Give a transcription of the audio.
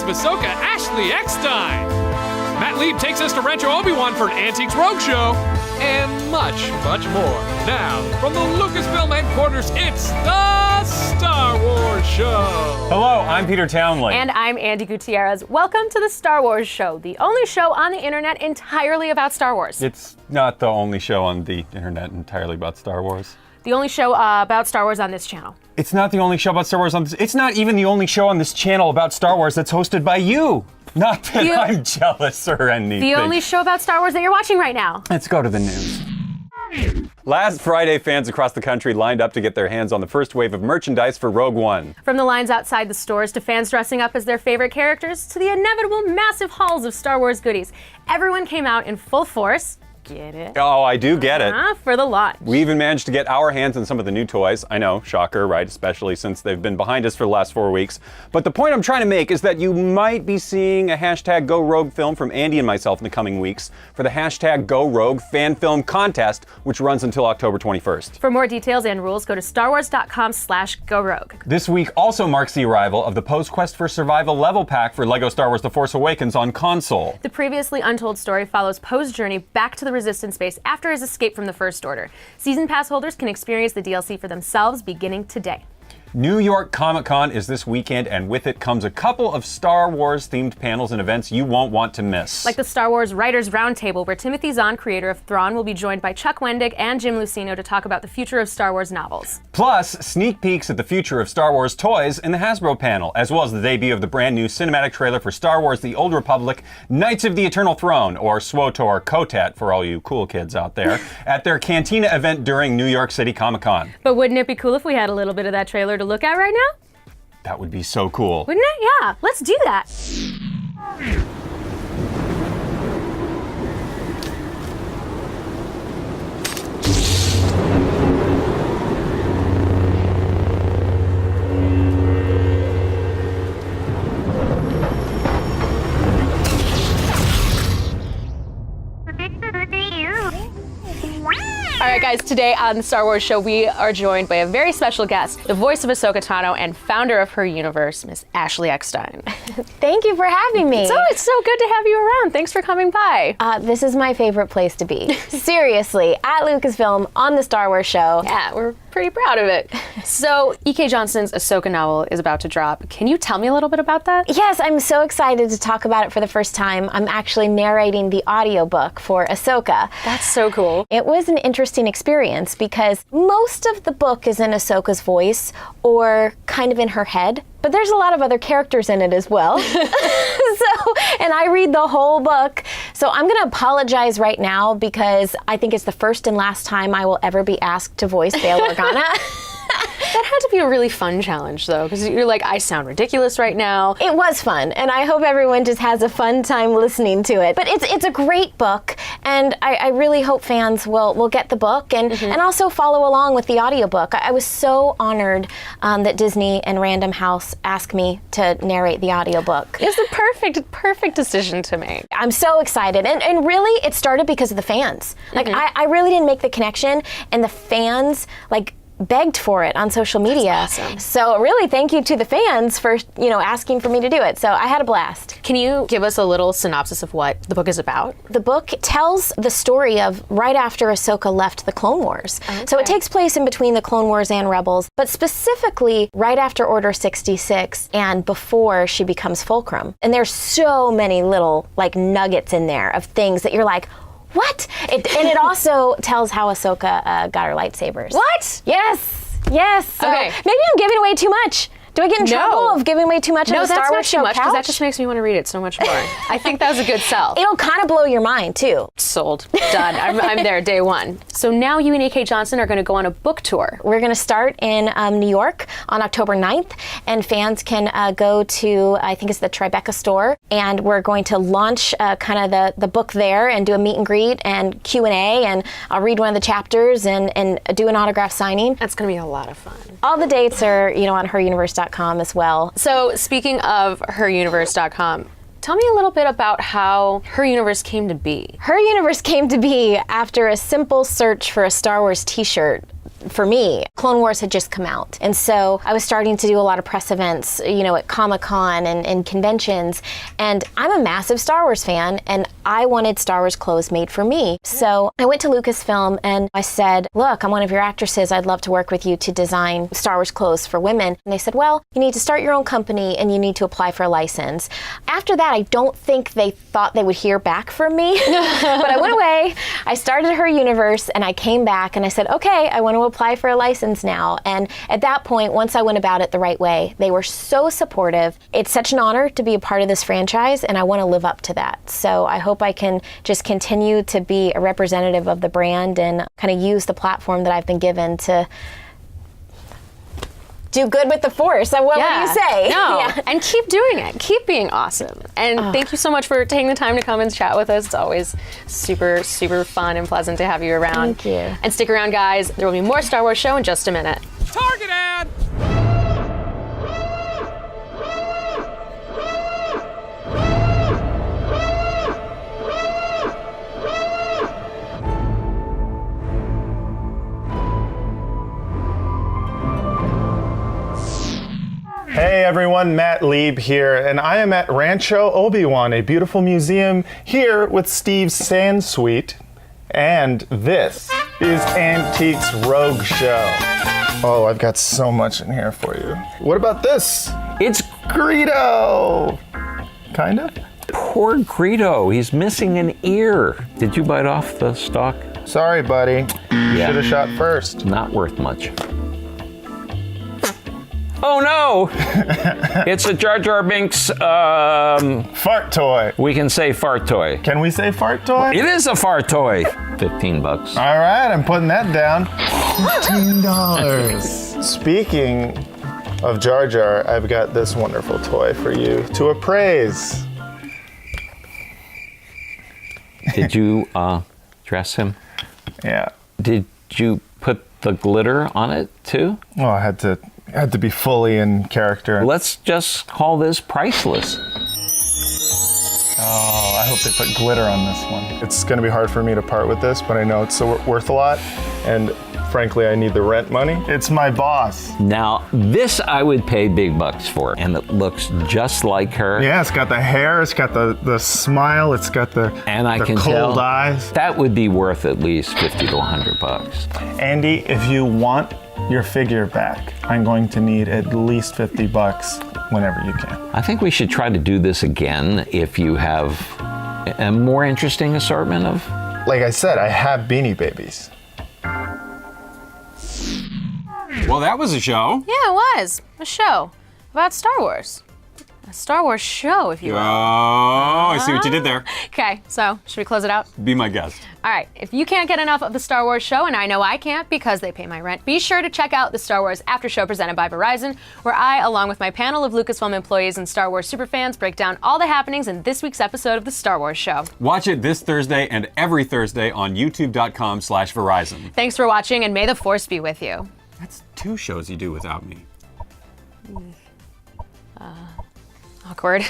of Ahsoka, Ashley Eckstein. Matt Lieb takes us to Rancho Obi-Wan for an Antiques Roadshow, and much, much more. Now, from the Lucasfilm headquarters, it's the Star Wars Show. Hello, I'm Peter Townley. And I'm Andi Gutierrez. Welcome to the Star Wars Show, the only show on the internet entirely about Star Wars. It's not the only show on the internet entirely about Star Wars. The only show about Star Wars on this channel. It's not the only show about Star Wars on this. It's not even the only show on this channel about Star Wars that's hosted by you. Not that I'm jealous or anything. The only show about Star Wars that you're watching right now. Let's go to the news. Last Friday, fans across the country lined up to get their hands on the first wave of merchandise for Rogue One. From the lines outside the stores to fans dressing up as their favorite characters to the inevitable massive hauls of Star Wars goodies, everyone came out in full force. Get it? Oh, I do get it. For the launch. We even managed to get our hands on some of the new toys. I know, shocker, right? Especially since they've been behind us for the last 4 weeks. But the point I'm trying to make is that you might be seeing a hashtag Go Rogue film from Andi and myself in the coming weeks for the hashtag Go Rogue fan film contest, which runs until October 21st. For more details and rules, go to starwars.com/GoRogue. This week also marks the arrival of the post-Quest for Survival level pack for LEGO Star Wars The Force Awakens on console. The previously untold story follows Poe's journey back to the Resistance base after his escape from the First Order. Season pass holders can experience the DLC for themselves beginning today. New York Comic Con is this weekend, and with it comes a couple of Star Wars themed panels and events you won't want to miss. Like the Star Wars Writers Roundtable, where Timothy Zahn, creator of Thrawn, will be joined by Chuck Wendig and Jim Lucino to talk about the future of Star Wars novels. Plus, sneak peeks at the future of Star Wars toys in the Hasbro panel, as well as the debut of the brand new cinematic trailer for Star Wars The Old Republic, Knights of the Eternal Throne, or SWOTOR KOTAT for all you cool kids out there, at their Cantina event during New York City Comic Con. But wouldn't it be cool if we had a little bit of that trailer to look at right now? That would be so cool. Wouldn't it? Yeah, let's do that. All right, guys, today on the Star Wars Show, we are joined by a very special guest, the voice of Ahsoka Tano and founder of Her Universe, Miss Ashley Eckstein. Thank you for having me. It's so good to have you around. Thanks for coming by. This is my favorite place to be. Seriously, at Lucasfilm on the Star Wars Show. Yeah, we're pretty proud of it. So, E.K. Johnston's Ahsoka novel is about to drop. Can you tell me a little bit about that? Yes, I'm so excited to talk about it for the first time. I'm actually narrating the audiobook for Ahsoka. That's so cool. It was an interesting experience because most of the book is in Ahsoka's voice or kind of in her head, but there's a lot of other characters in it as well. And I read the whole book. So I'm going to apologize right now because I think it's the first and last time I will ever be asked to voice Bail Organa. That had to be a really fun challenge, though, because you're like, I sound ridiculous right now. It was fun, and I hope everyone just has a fun time listening to it. But it's a great book, and I really hope fans will get the book and also follow along with the audiobook. I was so honored that Disney and Random House asked me to narrate the audiobook. It's the perfect decision to make. I'm so excited, and really it started because of the fans. Like I really didn't make the connection, and the fans begged for it on social media. That's awesome. So really thank you to the fans for, asking for me to do it. So I had a blast. Can you give us a little synopsis of what the book is about? The book tells the story of right after Ahsoka left the Clone Wars. Okay. So it takes place in between the Clone Wars and Rebels, but specifically right after Order 66 and before she becomes Fulcrum. And there's so many little nuggets in there of things that you're like, what? And it also tells how Ahsoka got her lightsabers. What? Yes. So okay. Maybe I'm giving away too much. Do I get in trouble of giving away too much on the Star Wars Show couch? No, that's not too much, because that just makes me want to read it so much more. I think that was a good sell. It'll kind of blow your mind, too. Sold. Done. I'm there day one. So now you and E.K. Johnston are going to go on a book tour. We're going to start in New York on October 9th, and fans can go to, I think it's the Tribeca store, and we're going to launch kind of the book there and do a meet and greet and Q&A, and I'll read one of the chapters and do an autograph signing. That's going to be a lot of fun. All the dates are, on heruniverse.com as well. So speaking of heruniverse.com, tell me a little bit about how Her Universe came to be. Her Universe came to be after a simple search for a Star Wars t-shirt for me, Clone Wars had just come out. And so I was starting to do a lot of press events, at Comic-Con and conventions. And I'm a massive Star Wars fan, and I wanted Star Wars clothes made for me. So I went to Lucasfilm and I said, look, I'm one of your actresses. I'd love to work with you to design Star Wars clothes for women. And they said, well, you need to start your own company and you need to apply for a license. After that, I don't think they thought they would hear back from me. But I went away, I started Her Universe, and I came back and I said, okay, I want to apply for a license now. And at that point, once I went about it the right way, they were so supportive. It's such an honor to be a part of this franchise, and I want to live up to that. So I hope I can just continue to be a representative of the brand and kind of use the platform that I've been given to do good with the Force. What would you say? No, and keep doing it. Keep being awesome. And thank you so much for taking the time to come and chat with us. It's always super, super fun and pleasant to have you around. Thank you. And stick around, guys. There will be more Star Wars Show in just a minute. Target ad! Hey everyone, Matt Lieb here, and I am at Rancho Obi-Wan, a beautiful museum here with Steve's Sand Suite, and this is Antiques Roadshow. Oh, I've got so much in here for you. What about this? It's Greedo! Kind of? poor Greedo. He's missing an ear. Did you bite off the stalk? Sorry, buddy. Yeah. Should have shot first. Not worth much. Oh no! It's a Jar Jar Binks, Fart toy. we can say fart toy. Can we say fart toy? It is a fart toy. $15. All right, I'm putting that down. $15. Speaking of Jar Jar, I've got this wonderful toy for you to appraise. Did you dress him? Yeah. Did you put the glitter on it too? Oh, I had to be fully in character. Let's just call this priceless. Oh, I hope they put glitter on this one. It's going to be hard for me to part with this, but I know it's worth a lot, and frankly, I need the rent money. It's my boss. Now, this I would pay big bucks for, and it looks just like her. Yeah, it's got the hair, it's got the smile, it's got the can cold tell eyes. That would be worth at least $50 to $100. Andy, if you want your figure back, I'm going to need at least $50 whenever you can. I think we should try to do this again if you have a more interesting assortment of... Like I said, I have Beanie Babies. Well, that was a show. Yeah, it was a show about Star Wars. A Star Wars show, if you will. Oh, I see what you did there. Okay, so should we close it out? Be my guest. All right, if you can't get enough of the Star Wars show, and I know I can't because they pay my rent, be sure to check out the Star Wars After Show presented by Verizon, where I, along with my panel of Lucasfilm employees and Star Wars superfans, break down all the happenings in this week's episode of the Star Wars show. Watch it this Thursday and every Thursday on youtube.com/Verizon. Thanks for watching, and may the Force be with you. That's 2 shows you do without me. Awkward.